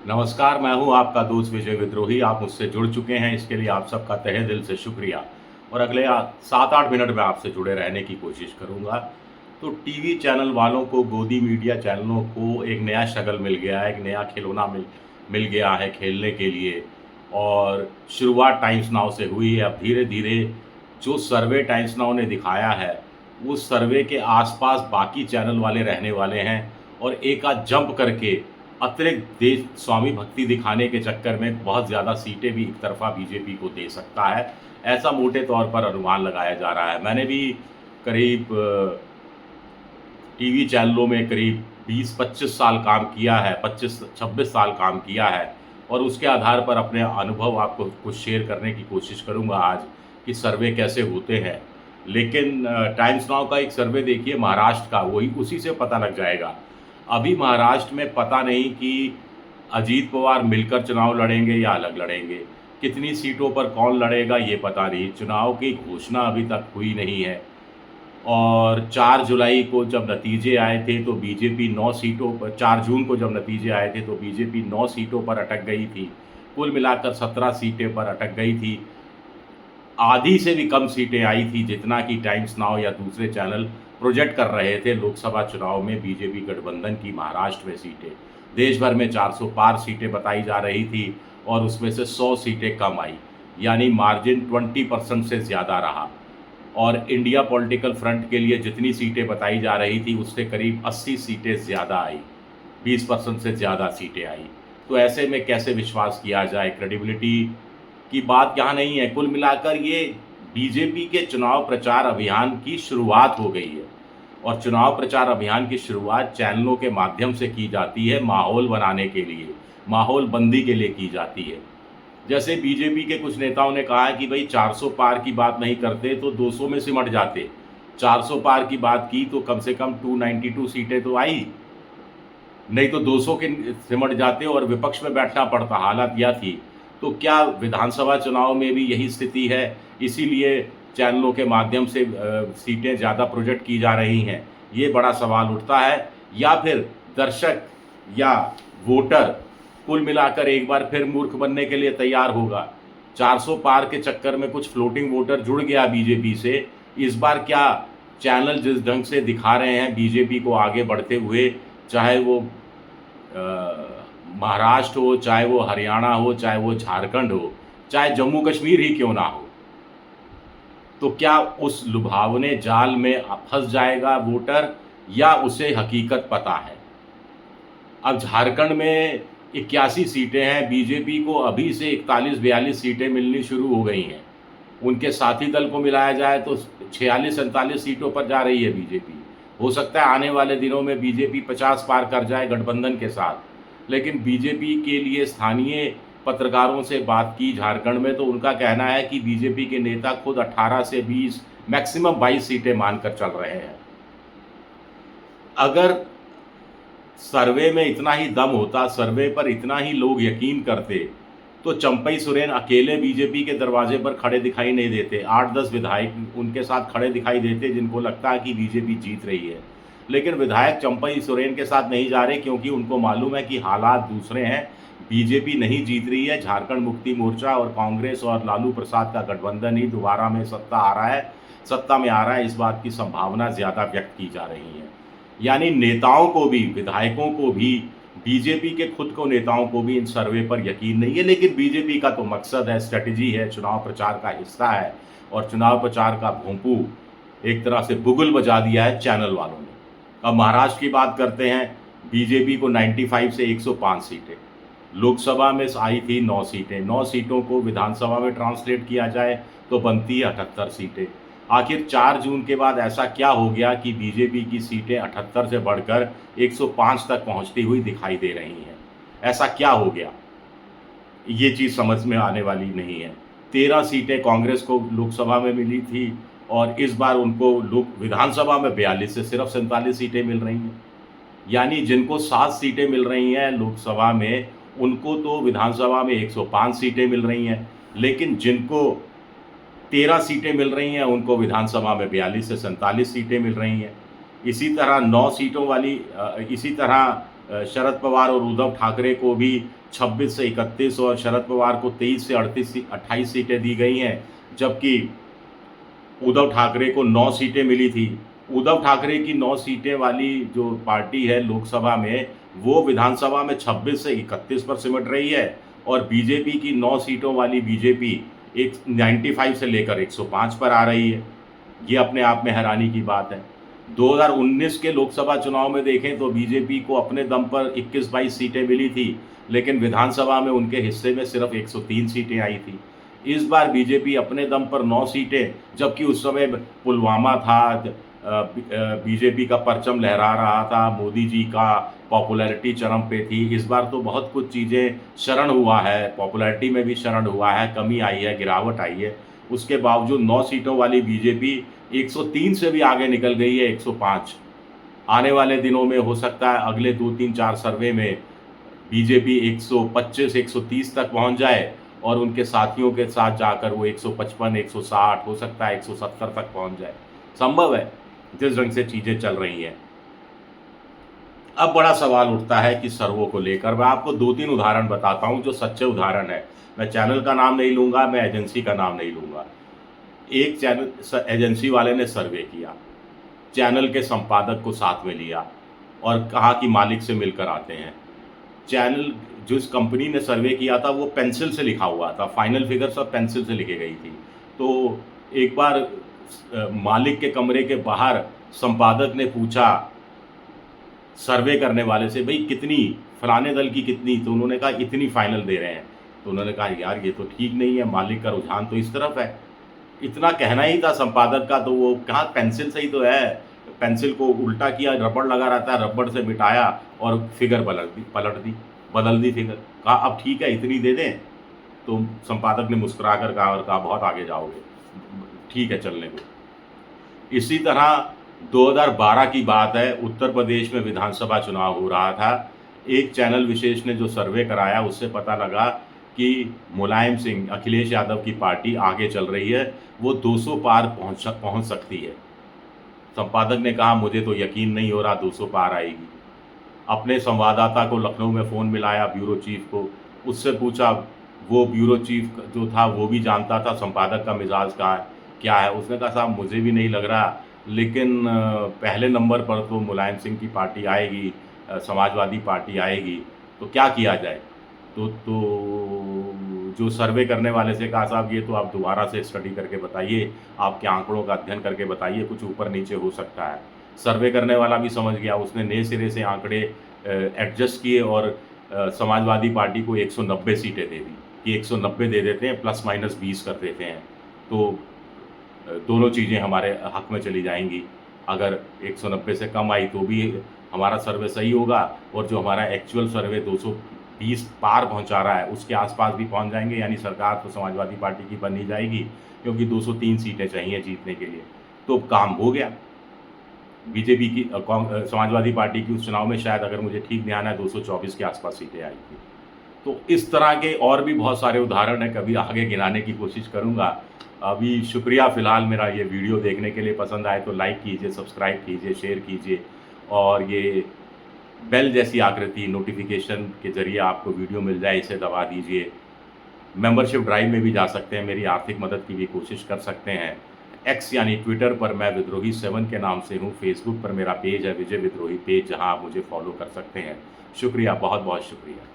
नमस्कार, मैं हूँ आपका दोस्त विजय विद्रोही। आप मुझसे जुड़ चुके हैं, इसके लिए आप सबका तहे दिल से शुक्रिया। और अगले 7-8 मिनट में आपसे जुड़े रहने की कोशिश करूँगा। तो टीवी चैनल वालों को, गोदी मीडिया चैनलों को एक नया शगल मिल गया है, एक नया खिलौना मिल गया है खेलने के लिए। और शुरुआत टाइम्स नाउ से हुई है। अब धीरे-धीरे जो सर्वे टाइम्स नाउ ने दिखाया है, उस सर्वे के आस-पास बाकी चैनल वाले रहने वाले हैं और एक आध जंप करके अतिरिक्त देश स्वामी भक्ति दिखाने के चक्कर में बहुत ज़्यादा सीटें भी एक तरफ़ा बीजेपी को दे सकता है, ऐसा मोटे तौर पर अनुमान लगाया जा रहा है। मैंने भी करीब टीवी चैनलों में करीब 20-25 साल काम किया है, 25-26 साल काम किया है और उसके आधार पर अपने अनुभव आपको कुछ शेयर करने की कोशिश करूँगा आज कि सर्वे कैसे होते हैं। लेकिन टाइम्स नाउ का एक सर्वे देखिए महाराष्ट्र का, वही उसी से पता लग जाएगा। अभी महाराष्ट्र में पता नहीं कि अजीत पवार मिलकर चुनाव लड़ेंगे या अलग लड़ेंगे। कितनी सीटों पर कौन लड़ेगा ये पता नहीं। चुनाव की घोषणा अभी तक हुई नहीं है। और 4 जुलाई को जब नतीजे आए थे तो बीजेपी 9 सीटों पर, 4 जून को जब नतीजे आए थे तो बीजेपी 9 सीटों पर अटक गई थी। कुल मिलाकर 17 सीटें पर अटक गई थी। आधी से भी कम सीटें आई थी जितना कि टाइम्स नाउ या दूसरे चैनल प्रोजेक्ट कर रहे थे लोकसभा चुनाव में बीजेपी गठबंधन की महाराष्ट्र में सीटें। देश भर में 400 पार सीटें बताई जा रही थी और उसमें से 100 सीटें कम आई, यानी मार्जिन 20% से ज़्यादा रहा। और इंडिया पॉलिटिकल फ्रंट के लिए जितनी सीटें बताई जा रही थी उससे करीब 80 सीटें ज़्यादा आई, 20% से ज़्यादा सीटें आई। तो ऐसे में कैसे विश्वास किया जाए? क्रेडिबिलिटी की बात यहाँ नहीं है। कुल मिलाकर ये बीजेपी के चुनाव प्रचार अभियान की शुरुआत हो गई है और चुनाव प्रचार अभियान की शुरुआत चैनलों के माध्यम से की जाती है, माहौल बनाने के लिए, माहौल बंदी के लिए की जाती है। जैसे बीजेपी के कुछ नेताओं ने कहा है कि भाई 400 पार की बात नहीं करते तो 200 में सिमट जाते। 400 पार की बात की तो कम से कम 292 सीटें तो आई, नहीं तो 200 के सिमट जाते और विपक्ष में बैठना पड़ता। हालत यह थी। तो क्या विधानसभा चुनाव में भी यही स्थिति है? इसीलिए चैनलों के माध्यम से सीटें ज़्यादा प्रोजेक्ट की जा रही हैं, ये बड़ा सवाल उठता है। या फिर दर्शक या वोटर कुल मिलाकर एक बार फिर मूर्ख बनने के लिए तैयार होगा। 400 पार के चक्कर में कुछ फ्लोटिंग वोटर जुड़ गया बीजेपी से। इस बार क्या चैनल जिस ढंग से दिखा रहे हैं बीजेपी को आगे बढ़ते हुए, चाहे वो महाराष्ट्र हो, चाहे वो हरियाणा हो, चाहे वो झारखंड हो, चाहे जम्मू कश्मीर ही क्यों ना हो, तो क्या उस लुभावने जाल में फंस जाएगा वोटर या उसे हकीकत पता है? अब झारखंड में 81 सीटें हैं, बीजेपी को अभी से 41-42 सीटें मिलनी शुरू हो गई हैं। उनके साथी दल को मिलाया जाए तो 46-47 सीटों पर जा रही है बीजेपी। हो सकता है आने वाले दिनों में बीजेपी 50 पार कर जाए गठबंधन के साथ। लेकिन बीजेपी के लिए स्थानीय पत्रकारों से बात की झारखंड में तो उनका कहना है कि बीजेपी के नेता खुद 18 से 20 मैक्सिमम 22 सीटें मानकर चल रहे हैं। अगर सर्वे में इतना ही दम होता, सर्वे पर इतना ही लोग यकीन करते, तो चंपई सोरेन अकेले बीजेपी के दरवाजे पर खड़े दिखाई नहीं देते। 8-10 विधायक उनके साथ खड़े दिखाई देते जिनको लगता है कि बीजेपी जीत रही है। लेकिन विधायक चंपई सोरेन के साथ नहीं जा रहे क्योंकि उनको मालूम है कि हालात दूसरे हैं। बीजेपी नहीं जीत रही है, झारखंड मुक्ति मोर्चा और कांग्रेस और लालू प्रसाद का गठबंधन ही दोबारा में सत्ता में आ रहा है, इस बात की संभावना ज़्यादा व्यक्त की जा रही है। यानी नेताओं को भी, विधायकों को भी, बीजेपी के खुद को नेताओं को भी इन सर्वे पर यकीन नहीं है। लेकिन बीजेपी का तो मकसद है, स्ट्रेटजी है, चुनाव प्रचार का हिस्सा है और चुनाव प्रचार का भोंपू एक तरह से बुगुल बजा दिया है चैनल वालों ने। अब महाराष्ट्र की बात करते हैं। बीजेपी को 95 से 105 सीटें, लोकसभा में आई थी 9 सीटें। 9 सीटों को विधानसभा में ट्रांसलेट किया जाए तो बनती है 78 सीटें। आखिर 4 जून के बाद ऐसा क्या हो गया कि बीजेपी की सीटें 78 से बढ़कर 105 तक पहुंचती हुई दिखाई दे रही हैं? ऐसा क्या हो गया? ये चीज़ समझ में आने वाली नहीं है। 13 सीटें कांग्रेस को लोकसभा में मिली थी और इस बार उनको लोक विधानसभा में 42 से सिर्फ 47 सीटें मिल रही हैं। यानी जिनको 7 सीटें मिल रही हैं लोकसभा में, उनको तो विधानसभा में 105 सीटें मिल रही हैं। लेकिन जिनको 13 सीटें मिल रही हैं उनको विधानसभा में 42 से 47 सीटें मिल रही हैं। इसी तरह 9 सीटों वाली इसी तरह शरद पवार और उद्धव ठाकरे को भी 26 से 31 और शरद पवार को 23 से 28 सीटें दी गई हैं, जबकि उद्धव ठाकरे को 9 सीटें मिली थी। उद्धव ठाकरे की 9 सीटें वाली जो पार्टी है लोकसभा में, वो विधानसभा में 26 से 31 पर सिमट रही है, और बीजेपी की 9 सीटों वाली बीजेपी एक 95 से लेकर 105 पर आ रही है। ये अपने आप में हैरानी की बात है। 2019 के लोकसभा चुनाव में देखें तो बीजेपी को अपने दम पर 21-22 सीटें मिली थी, लेकिन विधानसभा में उनके हिस्से में सिर्फ 103 सीटें आई थी। इस बार बीजेपी अपने दम पर 9 सीटें, जबकि उस समय पुलवामा था, बीजेपी का परचम लहरा रहा था, मोदी जी का पॉपुलैरिटी चरम पे थी। इस बार तो बहुत कुछ चीज़ें क्षरण हुआ है, पॉपुलैरिटी में भी क्षरण हुआ है, कमी आई है, गिरावट आई है। उसके बावजूद 9 सीटों वाली बीजेपी 103 से भी आगे निकल गई है, 105। आने वाले दिनों में हो सकता है अगले 2-3-4 सर्वे में बीजेपी 125, 130 तक पहुंच जाए, और उनके साथियों के साथ जाकर वो 155, 160, हो सकता है 170 तक पहुंच जाए। संभव है, जिस ढंग से चीज़ें चल रही हैं। अब बड़ा सवाल उठता है कि सर्वों को लेकर। मैं आपको 2-3 उदाहरण बताता हूं जो सच्चे उदाहरण है। मैं चैनल का नाम नहीं लूँगा, मैं एजेंसी का नाम नहीं लूँगा। एक चैनल एजेंसी वाले ने सर्वे किया, चैनल के संपादक को साथ में लिया और कहा कि मालिक से मिलकर आते हैं। चैनल जिस कंपनी ने सर्वे किया था वो पेंसिल से लिखा हुआ था, फाइनल फिगर सब पेंसिल से लिखी गई थी। तो एक बार मालिक के कमरे के बाहर संपादक ने पूछा सर्वे करने वाले से, भाई कितनी, फलाने दल की कितनी? तो उन्होंने कहा इतनी फाइनल दे रहे हैं। तो उन्होंने कहा यार ये तो ठीक नहीं है, मालिक का रुझान तो इस तरफ है। इतना कहना ही था संपादक का, तो वो कहा पेंसिल से ही तो है। पेंसिल को उल्टा किया, रबड़ लगा रहता है, रबड़ से मिटाया और फिगर बदल दी फिगर। कहा अब ठीक है इतनी दे दें। तो संपादक ने मुस्कुरा कर कहा और कहा बहुत आगे जाओगे, ठीक है चलने को। इसी तरह 2012 की बात है, उत्तर प्रदेश में विधानसभा चुनाव हो रहा था। एक चैनल विशेष ने जो सर्वे कराया उससे पता लगा कि मुलायम सिंह, अखिलेश यादव की पार्टी आगे चल रही है, वो 200 पार पहुंच सकती है। संपादक ने कहा मुझे तो यकीन नहीं हो रहा 200 पार आएगी। अपने संवाददाता को लखनऊ में फ़ोन मिलाया, ब्यूरो चीफ को, उससे पूछा, वो ब्यूरो चीफ जो था वो भी जानता था संपादक का मिजाज का क्या है। उसने कहा साहब मुझे भी नहीं लग रहा, लेकिन पहले नंबर पर तो मुलायम सिंह की पार्टी आएगी, समाजवादी पार्टी आएगी, तो क्या किया जाए? तो जो सर्वे करने वाले से कहा साहब ये तो आप दोबारा से स्टडी करके बताइए, आपके आंकड़ों का अध्ययन करके बताइए, कुछ ऊपर नीचे हो सकता है। सर्वे करने वाला भी समझ गया, उसने नए सिरे से आंकड़े एडजस्ट किए और समाजवादी पार्टी को 190 सीटें दे दी कि 190 दे देते हैं, प्लस माइनस 20 कर देते हैं, तो दोनों चीज़ें हमारे हक में चली जाएंगी। अगर 190 से कम आई तो भी हमारा सर्वे सही होगा, और जो हमारा एक्चुअल सर्वे 220 पार पहुंचा रहा है उसके आसपास भी पहुंच जाएंगे, यानी सरकार तो समाजवादी पार्टी की बन ही जाएगी, क्योंकि 203 सीटें चाहिए जीतने के लिए। तो काम हो गया। बीजेपी की समाजवादी पार्टी की उस चुनाव में शायद, अगर मुझे ठीक ध्यान है, 224 के आसपास सीटें आई थी। तो इस तरह के और भी बहुत सारे उदाहरण हैं, कभी आगे गिनाने की कोशिश करूँगा। अभी शुक्रिया फ़िलहाल मेरा ये वीडियो देखने के लिए। पसंद आए तो लाइक कीजिए, सब्सक्राइब कीजिए, शेयर कीजिए, और ये बेल जैसी आकृति नोटिफिकेशन के ज़रिए आपको वीडियो मिल जाए इसे दबा दीजिए। मेंबरशिप ड्राइव में भी जा सकते हैं, मेरी आर्थिक मदद की भी कोशिश कर सकते हैं। एक्स यानी ट्विटर पर मैं विद्रोही 7 के नाम से हूँ। फेसबुक पर मेरा पेज है विजय विद्रोही पेज, जहाँ आप मुझे फॉलो कर सकते हैं। शुक्रिया, बहुत बहुत शुक्रिया।